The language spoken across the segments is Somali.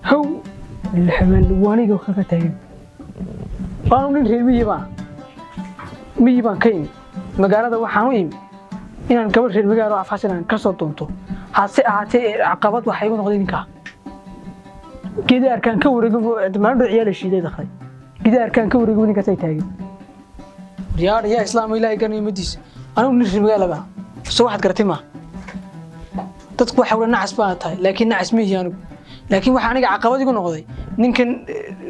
هو الحمل وانيق وخفتين قالوا لي رير ميبان كين magaalada waxaan u imi inaan gabar reer magaalo afaasan ka soo doonto hase ahaatee caqabad waxay igu noqday ninka geedi arkaan ka wareego dhammaan ciyaal shiiday dakhray geedi arkaan ka wareego ninka say taagay diyaar ya islaam ilaahay kan imadiis anigu nin reer magaalo baa soo waxaad garatay ma dadku waxa wada nacas baa tahay laakiin nacas ma yahay anigu laakiin waxa aniga caqabad igu noqday ninkan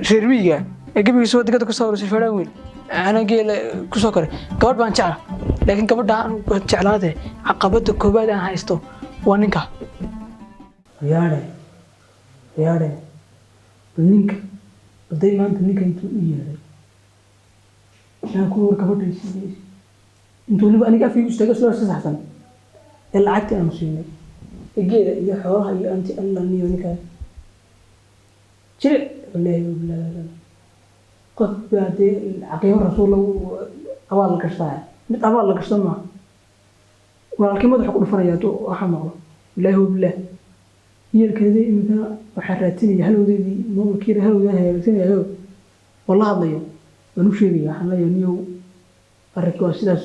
reer miyiga ee gabigiisa wadada ka soo urusay fadhaan weyn أنا قيل كسكر قبل بانشارة لكن قبل ده شعلاته عقبته كوبايد أنا هايستو وانينكا ياره نينك بدي ما أنت نينك أنتو ياره أنا كل ورك قبل تيجي أنتو اللي بقى نيجا في يشتغل سلوس حسن اللي عكت أنا مسويني الجيل يا حوارها يا أنت الله نيو نيكا شيء لا قد بعدي عقيم الرسول أول القشطة مت أول القشطة ما ولكن ما تحقق فرياته وحماه لا هو بالله هي الكذا إمتى وحرتني هلو ذي مو كير هلو ذا هلو هلو والله ضيع ونمشي لي حنا ينيو الركوز سلاس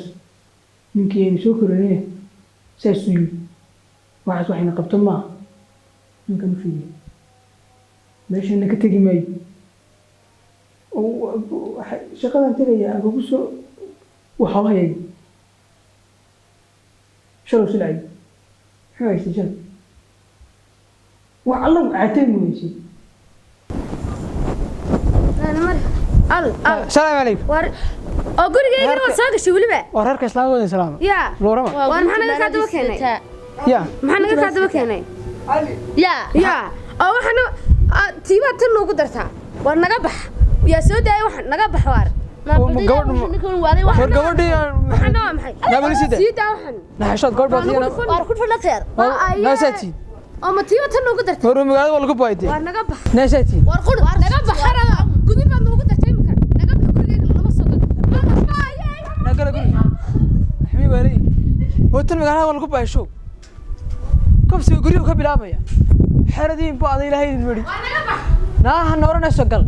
من كين شكر ليه سيسوي واحد وحنا قبض ما ممكن فيه ماشي إنك تجي معي شغلة ترى أبو بسوا وحواي شلون سلعي حواي سجل وعلم عتيم شيء أنا مر السلام عليكم أقول لك أنا وصلت شو اللي بقى ورهك السلام عليكم السلام يا لورما وأنا محنا كاتب كهني يا محنا كاتب كهني يا أو حنا تيبا تنو قدرتها وأنا قبح يا سوداء وحنا نقبل حوار قبردي وحنا محي لا بلسيده سيدا وحنا نحشاد قرب أنا واركود في الأخير ناساتي أما تيبا تنو قدرتها ورا مقالة ولا كوبايتي وأنا قبح ناساتي واركود نقبح حرا قدي ما نو قدرتها يمكن نقبح كل شيء لما صدق نقول حمي بالي هو تن مقالة ولا كوباي شو كم سوي قريب كم بلامية حردين بعض إلى هاي المري ناه نورنا سجل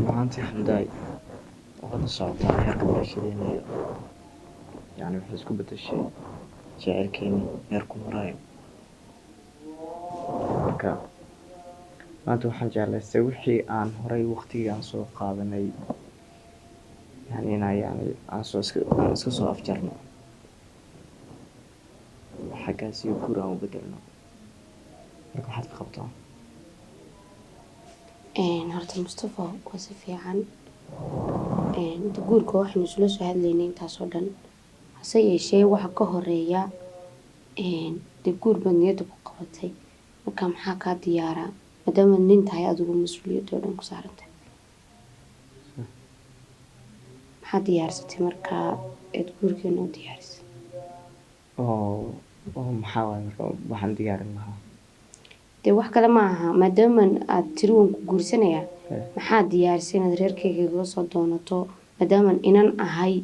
maanta xamdaay wada socotaa heerka barashadeena yani waxay isku bedeshay jaceylkeeni heerku marayo marka maanta waxaan jeclaystay wixii aan horay waqtigii aan soo qaadanay yani aan iska soo afjarno xaggaas iyo guur aan u bedelno marka waxaad ka qabtaa horta Mustafa waa si fiican guurka waxaan isla soo hadlaynay intaas oo dhan hase yeeshee waxa ka horeeya guur badniyada ku qabatay marka maxaa ka diyaara maadaama nin tahay adigu mas'uuliyad oo dhan ku saarantay maxaa diyaarsatay marka guurkeena u diyaarisay maxaa waaye marka waxaan diyaarin lahaa de wax kale ma aha maadaama aad tiruun ku guursanaya maxaa diyaarsan inaad reerkayga uga soo doonato maadaama inan ahay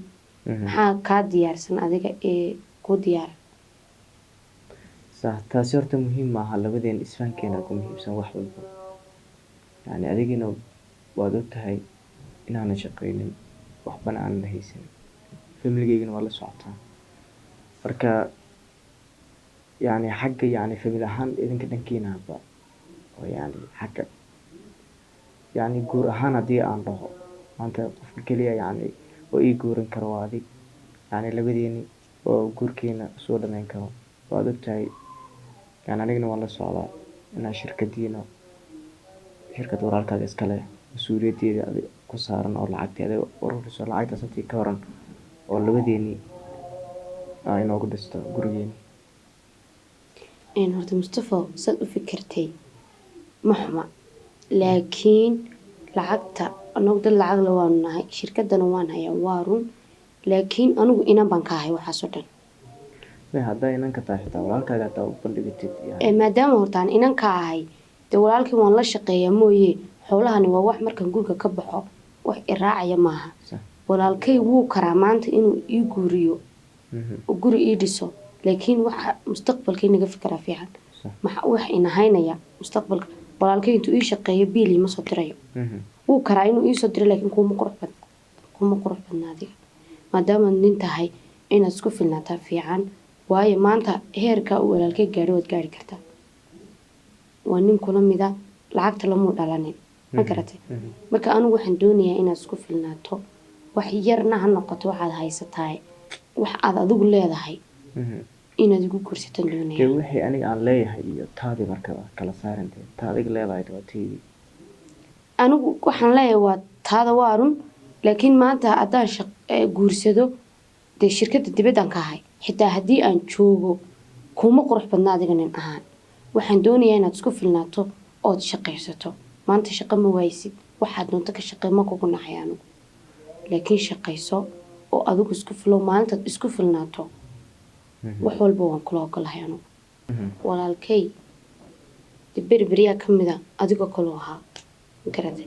maxaa ka diyaarsan adiga ee ku diyaar taasi horta muhiim ma aha labadeen isfahankeena ku muhiimsan wax walba yani adigina waad og tahay inaanan shaqaynin waxbana aan la haysan familigeygana waa la socotaa marka yani xagga yani family ahaan idinka dhankiinaba oo yani xagga yani guur ahaan haddii aan dhaho maanta qofka keliya yani oo ii guurin karo waa adig yani labadeeni oo guurkeena soo dhameyn karo waad ogtahay yani anigana waan la socdaa inaa shirkad walaalkaaga iskale mas-uuliyadeeda adig ku saaran oo lacagtii adig ururiso lacagtaas intii ka horan oo labadeeni inoogu dhisto gurigeeni horta Mustafa saad u fikirtay ma xuma laakiin lacagta anagu dad lacag la waan nahay shirkadana waan hayaa waa run laakiin anigu inan baan ka ahay waxaas oo dhan haddaa inanka tahay xitaa walaalkaaga hataa u bandhigatid maadaama hortaan inan ka ahay dee walaalkii waan la shaqeeyaa mooye xoolahani waa wax markaan guriga ka baxo wax iraacaya maaha walaalkay wuu karaa maanta inuu ii guuriyo oo guri ii dhiso laakiin waxa mustaqbalkay naga fikra fiican wax inahaynaya mustaqbalka walaalkay intuu ii shaqeeyo biili ma soo dirayo wuu karaa inuu ii soo diro laakiin kuma qurux badna adiga maadaama nin tahay inaad isku filnaataa fiican waayo maanta heerka uu walaalkay gaadho waad gaari kartaa waa nin kula mida lacagta lamuu dhalanin ma garatay marka anigu waxaan doonayaa inaad isku filnaato wax yarna ha noqoto waxaad haysataay wax aad adigu leedahay inaad igu guursataan doonaya wixii aniga aan leeyahay iyo taadii markaba kala saarantay taadiga leedahay waa taydii anigu waxaan leeyahay waa taada waa run laakiin maanta haddaan guursado dee shirkadda dibaddan ka ahay xitaa haddii aan joogo kuma qurux badna adiga nin ahaan waxaan doonayaa inaad isku filnaato ood shaqaysato maanta shaqo ma waaysid waxaad doonto ka shaqey ma kugu nacay anigu laakiin shaqayso oo adigu isku filo maalintaad isku filnaato wax walba waan kula ogolahay anigu walaalkay dee berberiyaa ka mida adigoo kaloo ahaa magarata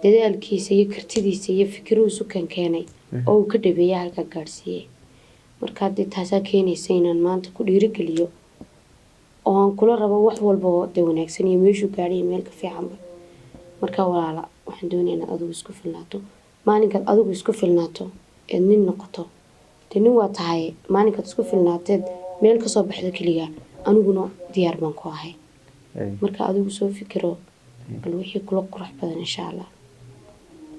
dadaalkiisa iyo kartidiisa iyo fikiruhu sukan keenay oo uu ka dhabeeya halka gaadhsiiyey markaa dee taasaa keenaysa inaan maanta ku dhiirigeliyo oo aan kula rabo wax walba oo dee wanaagsan iyo meeshuu gaadhay iyo meel ka fiicanba markaa walaala waxaan doonayaa inaad adigu isku filnaato maalinkaad adigu isku filnaato eed nin noqoto dee nin waa tahay maalinkaad isku filnaateed meel kasoo baxdo keligaa aniguna diyaar baan ku ahay marka adigu soo fikiro bal wixii kula qurux badan insha allah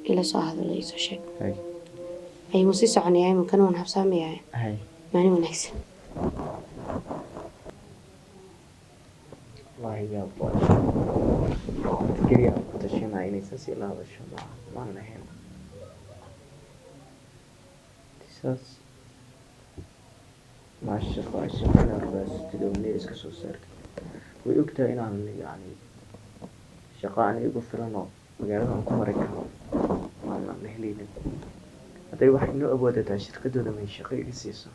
ila soo hadalo isoo sheeg ayuu sii soconayaa imankana waan habsaamayaa maalin wanaagsan والله يا أبوي تقريبا كنت شينا إني ساسي لا هذا الشيء ما لنا هنا تساس مع الشيخ أنا بس تدومني إسكسو سرك ويكتا إن أنا يعني شقاني يقول فلانو مقالنا أنكم مريكا ما لنا نهلين هذا واحد إنه أبوه ده شركة دولا من شقي قسيسة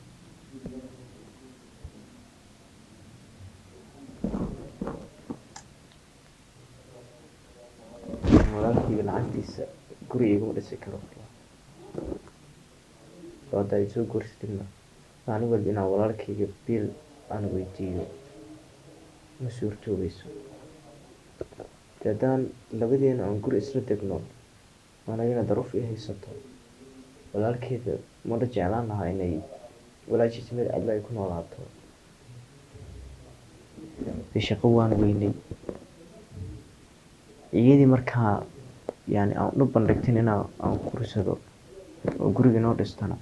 walaalkayga lacagtiisa guriga iguma dhisi karo oo hadda ay soo guursatidna maalin walba inaan walaalkayga biil aan weydiiyo ma suurtoobayso dee haddaan labadeena aan guri isla degno anagana daruuf ii haysato walaalkeeda mala jeclaan lahaa inay walaashiisa meel cadla ay ku noolaato dee shaqo waan weynay iyadii markaa yani aan u bandhigtin aan guursado oo guriga inoo dhistana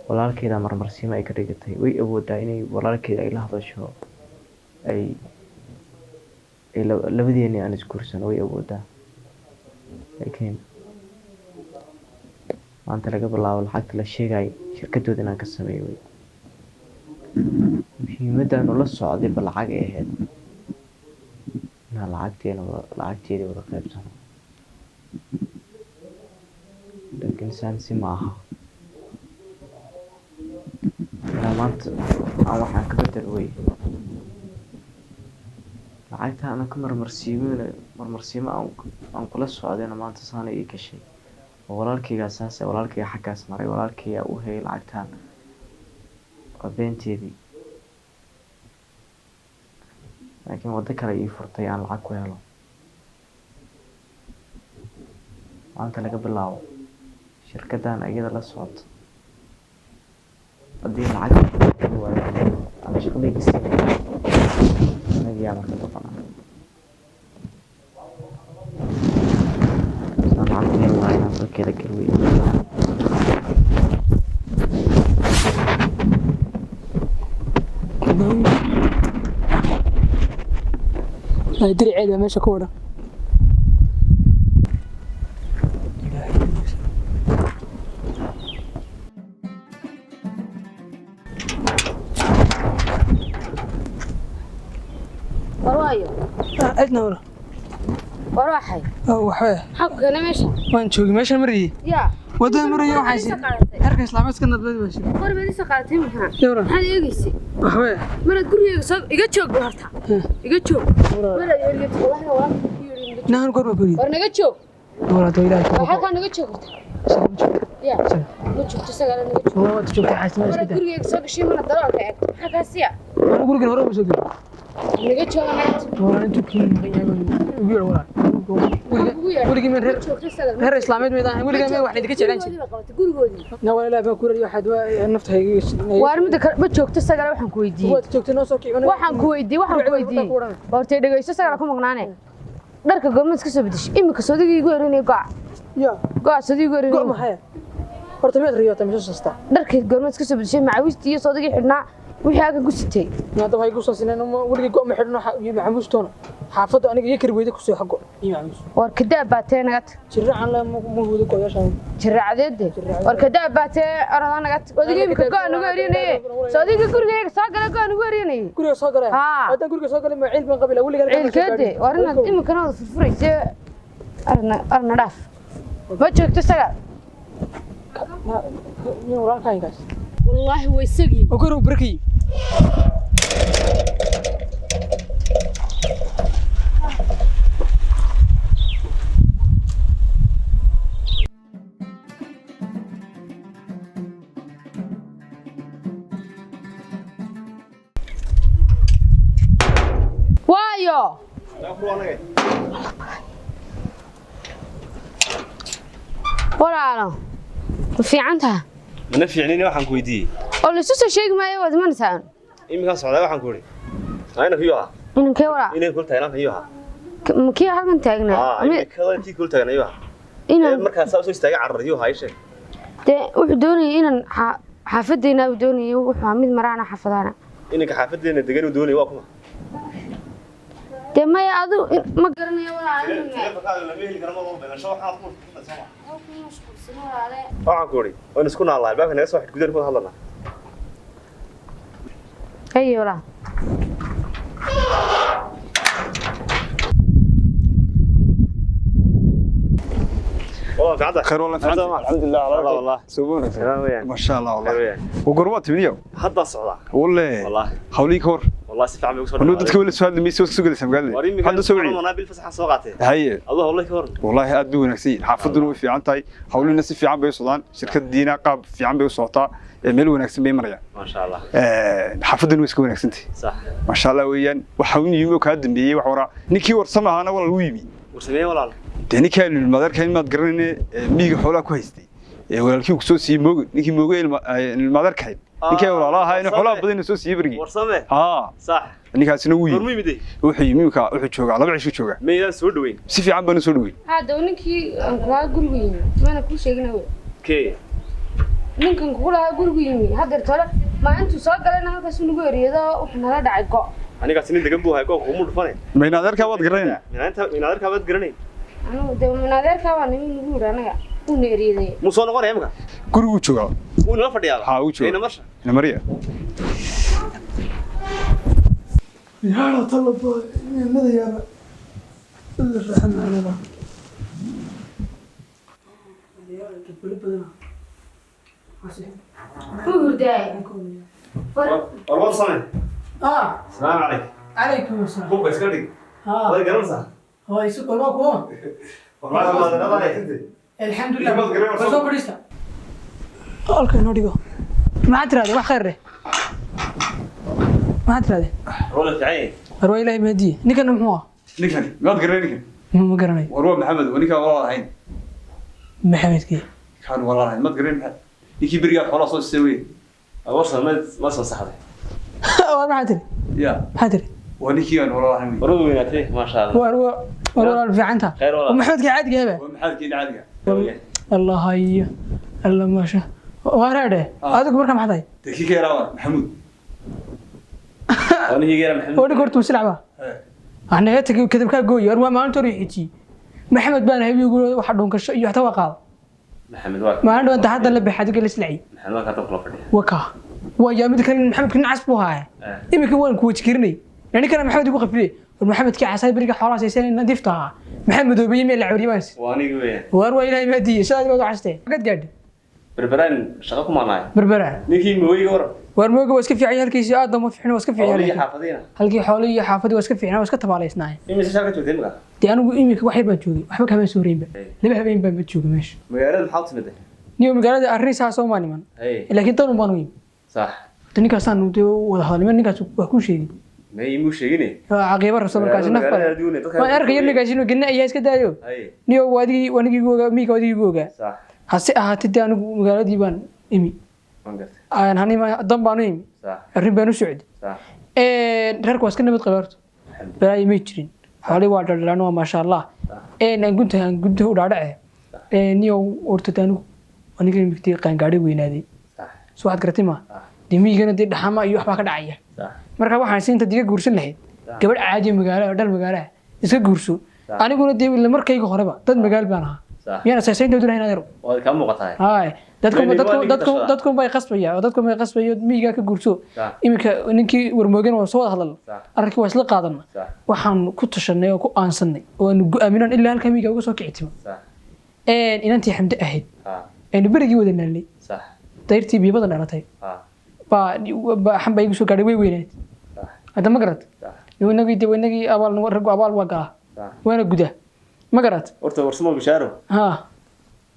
walaalkeeda marmarsiimo ay ka dhigatay way awoodaa inay walaalkeeda ay la hadasho ay labadeeni aan isguursano way awoodaa laakiin maanta laga bilaabo lacagta la sheegay shirkadooda inaan ka sameeyo way muhiimadaan ula socdayba lacag ay ahayd inaan lacagteedii wada qaybsano laakiin saansi ma aha ilaa maanta aan waxaan ka bedel wey lacagta aanan ka marmarsiimo aan kula socdayna maanta saana ii gashay oo walaalkaygaa saas walaalkayga xaggaas maray walaalkaygaa u hayay lacagtaan waa beenteedii laakiin waddo kale ii furtay aan lacag ku helo maanta laga bilaabo shirkaddan iyada la socoto haddii lacag waayo ama shaqadayga siinaya aniga yaa marka doqonaa saan lacagta heli lahaa inaan dalkeeda galwey لا يدري عيدها ماشي كورة warwaayo عدنا ولا warwaxay وحوي xaqu kana meesha وين شوقي ماشي مريي yaa وده مريي وحاسي هرك إسلامي كنا بدي ماشي qorbeedisa qaadatay maxaa يورا maxaad eegaysay وحوي marad gurigeyga soo iga joog horta iga joog marad eegaysid wallahi waa نحن قرب بري war naga joog ولا تويلا waxa ka naga joog horta yaa ma joogto sagaal naga joog والله وقت شوقي حاسي ماشي marad كده gurigeyga soo gashay mana dalaalka eeg waxa kaasiya أنا أقول لك أنا وراك مسوي naga joog naga والله أنتوا كين ويا ولا ولقي من هر إسلامي ميدان ولقي من واحد يدك جلانش لا ولا لا بكور أي واحد النفط هي waarmida ma joogto sagaal waxaan ku weydiiyey وقت شوقي ناس أوكي waxaan ku weydiiyey hortay dhageyso sagaal ku maqnaane dharka goormaad ka soo bedeshay imika soodigii igu erinay يا go'a soodigii igu قوم erinay معايا horta meed riyoota meesha sasta dharkii goormaad ka soo bedeshay macawistii iyo soodigii xidhnaa wixii aaga ku sitay maanta waxay ku soo sineen waliga go'ma xidhno iyo maxamuustoona xaafadda aniga iyo karbeeyda ku soo xago iyo maxamuus war kadaab baatee nagat jiraan la ma wada go'yashan jiraacadeed war kadaab baatee arada nagat odigii imika go'a nagu erinay soodigii gurigeyga soo galay go'a nagu erinay guriga soo galay hadda guriga soo galay ma ciil ban qabila waliga ciilkeede war inaad imika noo furfuraysa arna dhaaf ma joogto sagaal min walaalkaaygaas wallaahi way isagii oo kor barkii waayo walaalo ma fiican taha mana fiicnini waxaan ku weydiiyey oo la isu soo sheegi maayo waad imanaysaa iminkaan socdaa waxaan ku idhi ayna kiyuu ahaa inankee walaa inay kul taagnaan kiyuu ahaa makii halkan taagnaa imintii kul taagan ayuu ahaa inaan markaas soo istaagay carrar yuu ahaa ishee dee wuxuu doonayay inaan xaafadeena uu doonayay wuxuu mid maraana xaafadaana inanka xaafadeena degan uu doonayay waa kuma dee maya adu ma garanayo walaa waxaan ku idhi waan isku naallaa albaabka naga soo xidh gudaha ku hadlanaa haye walaa خير والله الحمد لله على والله سبونك ما شاء الله والله وقربت من اليوم hadda socdaa والله حوليك هور والله si fiican bay ugu soo ونو dadka wala su'aal miis soo galaysan gaal hadda soo wicii wana bil fasax soo qaatay haye allah wallahi hor والله aad buu wanaagsan xaafaduna way fiican tahay hawlina si fiican bay u socdaan shirkadiina qaab fiican bay u socotaa meel wanaagsan bay marayaan ma sha Allah xaafaduna way iska wanaagsan tahay صح ma sha Allah weeyaan waxa uu yimi oo ka dambeeyay wax wara ninkii warsamahaana wala uu yimi warsamee walaal deni kaan ilmadarka in maad garanay miiga xoolaha ku haystay walaalkii ku soo sii moog ninkii moogay ilmadarka ninkii walaalaha in xoolaha badan soo sii barigi warsamee ha صح ninkaasina wuu hormay miday wuxuu yimi wuxuu joogaa laba cisho joogaa meeyaan soo dhaweyn si fiican baan soo dhaweyn hada ninkii aan kula guriga yimi mana ku sheegina way kee ninkan kula guriga yimi hadda tole ma intuu soo galayna halkaas uu nagu eriyado wuxuu nala dhacay go aniga sin degan buu hay go ku mudfane maynadarka waad garanay minadarka waad garanay anu de minadarka waa nin nagu anaga uu neeriyaday mu soo noqonay imka gurigu joogaa uu nala fadhiyaa ha uu joogaa ina marsha ina mariya يا طلب ماذا يا الرحمن على hurdaay warwad samee اه salaam alayk عليكم السلام kubka iska dhig ها way garanaysaa هو يسوق معكم الحمد لله بس هو بريستا اوكي نوديغو ما ترى wax khayr ما ترى wala fiicay arwaa ilaahay maadi ninkan muxuu ah ninkan waad garanay ma garanay warwa maxamed wanika walaal ahayn maxamedkii kan walaal ahayn ma garanay ninkii bariga xoolaha soo seeway أوصل ما صحته ما حدري يا حدري ونيكي أنا والله حمي برضو ويناتيه ما شاء الله والله في عنتها خير والله ومحمد قاعد جايبه ومحل كين عادي الله هاي الله ما شاء وارده هذاك مركب محداي تكيك يا راوان محمود أنا هي غير محمد ودي كورت مسلعبه احنا كذب كا جوي ما انت ريحتي محمد بان هبي يقول واحد دون كش iyo xataa qaad محمد واقف ما عنده انت حدا la bixad gal islay محمد واقف تطلع فدي waka waa mid kan maxamed kan casbo haay imika waan ku wajkirnay yani kana maxamed igu qaflay maxamed ka casay bariga xoolaha saysan nadiifta maxamed oo biyay la curimaas وأنا جوي war waa ilaahay ma diiyo shaad baad xastay qad gaad بربران شغلكم معنا berbera نيكي موي ور war mooga waa iska fiican halkiisa aad ma fiicna waa iska أولي fiican حافظينا halkii xoolaha iyo xaafadii waa iska fiicna waa iska tabaaleysnaa إيه مش شغلة جودين بقى dee anigu imika wax yar baan joogay waxba kama soo reeyba laba habeen baan joogay meesha مقالة محاط سنده niyo magaalada arrisa soo maaniman إيه laakiin tan baan u yimi صح ninkaasaan wada hadalnimo ninkaas waa ku sheegay ما يمو شيء caqiiba rasuul markaas naf kale waan arkay ninkaas inuu ginna ayaa iska daayo أي niyo wanigi googa miiga wadigi googa صح hase ahaatid dee anigu magaaladii baan imi ما قلت aan hanima dan baan u imi صح arrin baan u socday صح reerku waa iska nabad qabaarto balaayi may jirin xoolii waa dhaldhalaan waa maasha allah aan gunta u dhaadhace niyo ortata aniga migtay qaangaadhi weynaaday صح soo waxaad garatay ma dee miigana dee dhaxama iyo waxbaa ka dhacaya صح marka waxaan siinta diga guursan lahayd gabadh caadi magaalo dhal magaalo iska guurso aniguna dee ila markayga horeba dad magaal baan ahaa صح yana saysaynta dulahayn adeero وهذا كم مقطع hay dadku bay qasbaya oo dadku bay qasbayo miiga ka guurso imika ninkii warmoogan waa soo wada hadal arrinkii waa isla qaadanna waxaan ku tashanay oo ku aansanay oo aanu go'aaminaan ilaa halka miiga uga soo kicitimo صح inantii xamde ahayd ها aynu berigii wada naalnay صح dayrtii biyo badan dhalatay ها baa xamba igu soo gaadhay way weynayd صح hadda ma garat صح inagii raggu abaal waa galaa صح waana gudaa ma garat horta warsamo bishaaro ha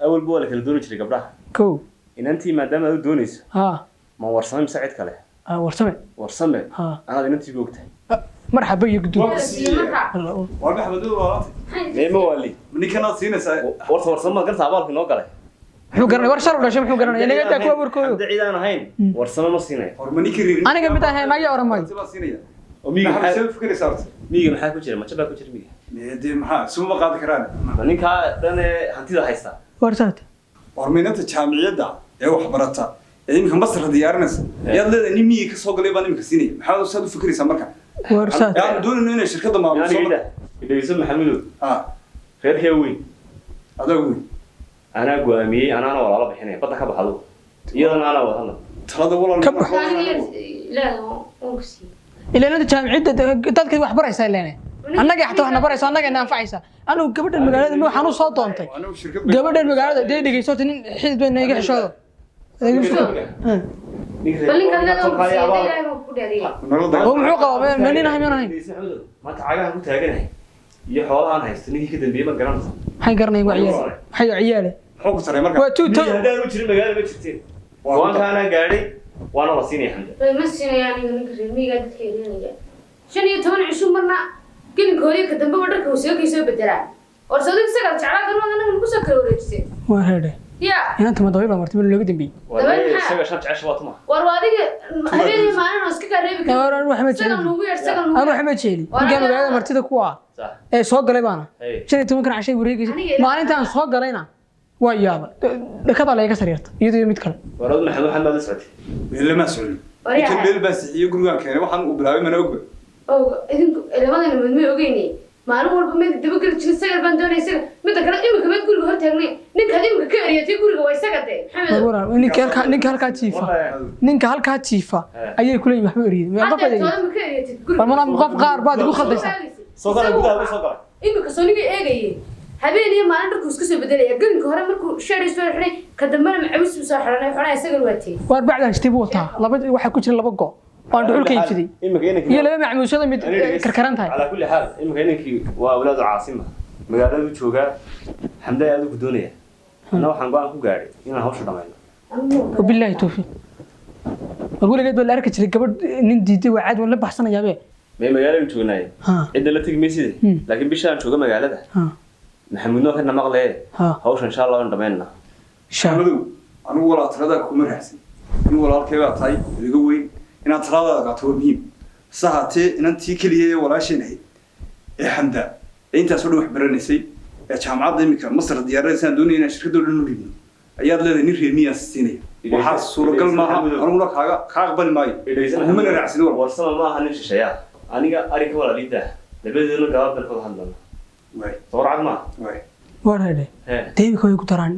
awal buu la kala dooni jiray gabdhaha kow inantii maadaama aad doonayso ha ma warsamo mise cid kale warsame warsame ha anaad inantii googtay marxaba iyo guddoon ومحمد والله meema waali من كان سينسا warta warsamo garta abaalka noo galay muxuu garanay war shar u dhashay muxuu garanay inaga daa kuwa warkooyo hadda ciidaan ahayn warsamo ma siinay hormani kiriir aniga mid ahayn naga oramay sida siinaya oo miiga maxaa maxaa soo fikir saartay miiga maxaa ku jira ma jabaa ku jira miiga dee maxaa suma qaadi karaan ma ninka dhan hantida haysta warsaad hormaynta jaamiciyada ee wax barata ee imika masar diyaarinaysa yaad leedahay nin miyi ka soo galay baan imika siinay maxaa soo fikiraysaa marka warsaad yaan doonayno inay shirkadda maamuso yani ida idaysan maxamudo ah reerkee weyn adag weyn anaa go'aamiyey anaana walaalo bixinaya badda ka baxdo iyadana anaa wada hadla talada walaal Ka bax. ilaa jaamiciyada dadka wax baraysa ilaa annaga xataa wax na baraysa annaga ina anfacaysa anigu gabadhan magaalada ma waxaan u soo doontay gabadhan magaalada dee dhegeyso tin xidid bay naga xishoodo oo muxuu qabaa ma nin ahay ma ahay maanta cagahan ku taaganahay iyo xoolahan haysto ninkii ka dambeeyey ma garanaysa maxay garanay waa ciyaal maxay ciyaale muxuu ku saray marka waa tuuto haddaan u jirin magaala ma jirteen waankaana gaadhay waana la siinaya xamda ma siinayaan ninka reer miyiga dadka irinaya 15 cisho marna gelinka hore ka dambe dharka uu soo bedelaa war soo isaga jeclaa kan wadana ku soo kala wareejisay waa heede ya inanta ma dawil martay looga dambeeyay wallahi isaga shan jecesha waa tuma war waadiga habeenii maalin oo iska gareebi kara war wax ma jeeli nugu yar sagal nugu anu wax ma jeeli markaan magaalada martida kuwa صح ee soo galay baana Hey. 15 kan cashay wareegaysa maalintaan soo galayna waa yaaba dhakada la iga sariirta iyadoo mid kale warad maxamed waxaan baad la socotay meel ma soo kan meel baa sixiyo gurigan keenay waxaan u bilaabay mana ogba oo idinku labadana midmay ogeynay maalin walba mid dabagal jirin sagal baan doonaysa mid kale imika mid guriga hor taagnay ninka imika ka eriyay guriga way saga day maxamed war ninka halka jiifa ayay kula waxba eriyay ma qof hadda adeeg toona ka eriyay guriga war mana qof qaar baad igu khaldaysa soo gala gudaha soo gala imika sooniga eegayay habeen iyo maalin dharku iska soo bedelaya gelinka hore markuu sheeray soo xidhay ka dambana macawis soo xidhanay xunay sagal waatay war bacdan shtiib wata laba waxa ku jira laba go waan dhuxul ka iibsaday imika inanki iyo laba macmuushada mid karkaran tahay على كل حال imika inanki waa awlaadu caasima magaalada jooga xamda aad ku doonaya ana waxaan go'aan ku gaadhay inaan hawsha dhameeyo wabillahi tawfiiq waligeed baa la arki jiray gabadh nin diiday waa caad waan la baxsanayaa be may magaalada joognay ha cidda la tagi meeside laakiin bishaan jooga magaalada ha maxamuudno kana maqlee ha hawsha insha Allah aan dhameeyna shaa anigu walaal talada kuma raacsan in walaalkay baa tahay iga weyn inaad talaadaada qaato waa muhiim sahatee inantii keliya ee walaasheen ahayd ee xamda intaas oo dhan wax baranaysay ee jaamacadda imika masar diyaaradaysaan doonaya inaan shirkadoo dhan u dhiibno ayaad leedahay nin reer miyaa siinaya waxaa suuragal maaha aniguna kaa aqbali maayo humana raacsin warsama maaha nin shisheeyaa aniga arrinka walaaliidda labadeedna gabaab dalkooda hadlana waay sawracad maaha war hede deebika way ku daraan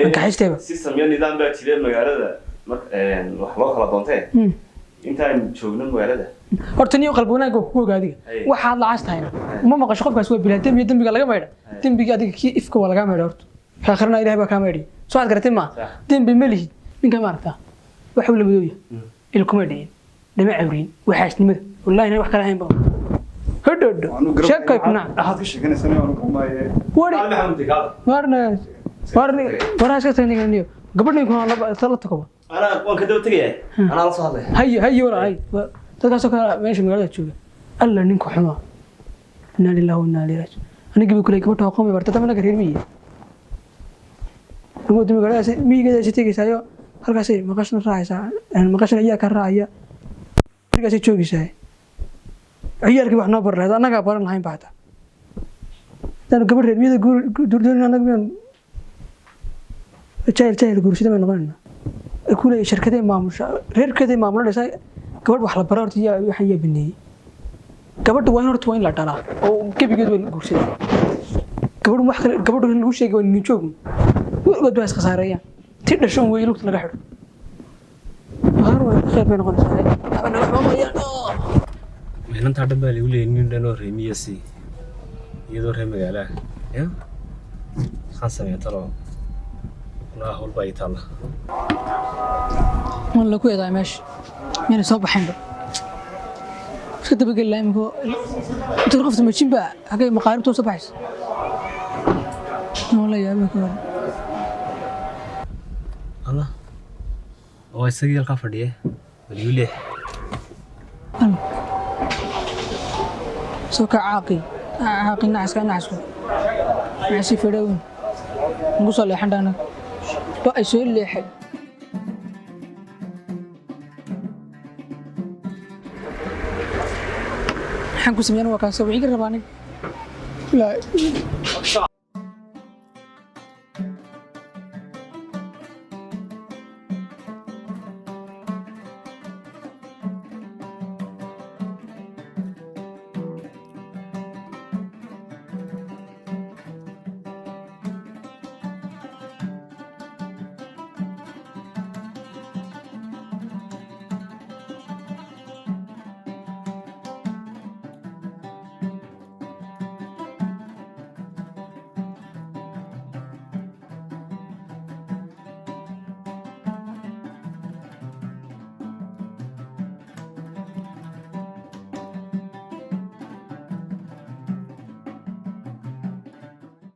ankaxaysteeba si samya nidaam baa jira magaalada wax loo kala doontee intaan joogno magaalada horta niyo qalbi wanaagga ku ogaadiga waxaad lacas tahayna ma maqasho qofkaas waa bilaa dembiga dembiga laga maydha dembiga adiga kii ifka waa laga maydha horta ka akhrina ilaahay baa kaa maydhiya soo aad garatay ma dembi ma lihid ninka ma aragtaa wax uu la madooya ilkuma dhicin dhama cawriin waxaasnimada wallaahi inay wax kala ahayn ba hodhodho sheekay kuna waxaad ka sheeganaysanay aanu kumaaye warna iska tagniga niyo gabadhan kuna la takoba ana waan ka daba tagay ana la soo hadlay haye wala hay dadkaasoo kale meesha magaalada jooga alla ninku xumaa inna lillahi wa inna ilayhi raaji'uun aniga bi kulay gabadha aqoon barta tamana ka reer miyi ugu magaalada miyigeeda si tagaysaayo halkaas ay maqashna raacaysaa maqashna ayaa ka raacaya halkaas ay joogaysaa ciyaalkii wax noo bar lahayd annaga baran lahayn baata dan gabadh reer miyada durdoon annaga miyaan jahil guursida may noqonayna kulay shirkadee maamusha reerkeeday maamulanaysaa gabadh wax la bara horta waxaan yaa baneeyey gabadha waa in horta waa in la dhalaa oo gebigeed waa guursada gabadhu lagu sheegay waa nin joog weligood baa iskasaareeyaan ti dhasho wey lugta laga xidho khayr bay noqonaysaa inantaa dhan baa lagu leeyay nin dhanoo reemiyasi iyadoo reer magaalaha ya maxaan sameeya talo walaa howlbaa ii taalla man lagu eedaa meesha miyana soo baxaynba iska dabageli laha imiko inta qofta majinba hagay maqaaribtoo soo baxaysa la yaaba ka hor alla oo isagii halkaa fadhiye waligu leex soo ka caaqi nacaska nacasku nacasi fadhawin nagu soo leexan dhaana ba ay soo leexay waxaan ku sameeyana waa kaasoo wixii ka rabaa aniga